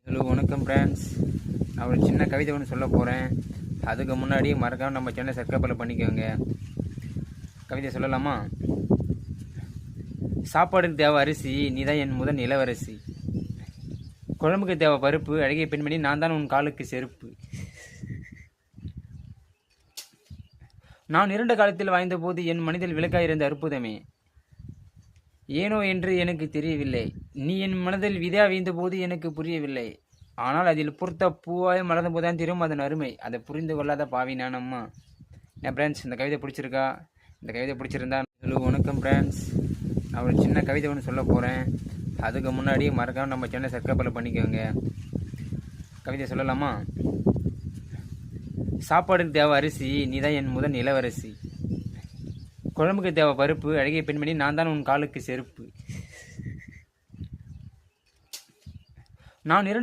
Hello வணக்கம் friends. நான் ஒரு சின்ன கவிதை ஒன்று சொல்ல போகிறேன். அதுக்கு முன்னாடி மறக்காமல் நம்ம சேனலை சப்ஸ்கிரைப் பண்ணிக்கோங்க. கவிதை சொல்லலாமா? சாப்பாடுக்கு தேவை அரிசி, நீதான் என் முதல் இளவரசி. குழம்புக்கு தேவை பருப்பு, அழகிய பெண்மணி நான் தான் உன் காலுக்கு செருப்பு. நான் இரண்டு காலத்தில் வாய்ந்த போது என் மனதில் விளக்காயிருந்த அற்புதமே, ஏனோ என்று எனக்கு தெரியவில்லை. நீ என் மனதில் விதையா வீழ்ந்த போது எனக்கு புரியவில்லை. ஆனால் அதில் பொறுத்த பூவாய் மலர்ந்த போதுதான் தெரியும் அதன் அருமை. அதை புரிந்து கொள்ளாத பாவி நான் அம்மா. என் ஃப்ரெண்ட்ஸ், இந்த கவிதை பிடிச்சிருக்கா? இந்த கவிதை பிடிச்சிருந்தா ஹலோ வணக்கம் ஃப்ரெண்ட்ஸ். நான் ஒரு சின்ன கவிதை ஒன்று சொல்ல போகிறேன். அதுக்கு முன்னாடி மறக்காமல் நம்ம சேனலை சப்ஸ்கிரைப் பண்ணிக்கோங்க. கவிதை சொல்லலாமா? சாப்பாடுக்கு தேவை அரிசி, நீதான் என் முதல் இளவரசி. குழம்புக்கு தேவை பருப்பு, அழகிய பெண்மணி நான் தான் உன் காலுக்கு செருப்பு. நான் இரண்டு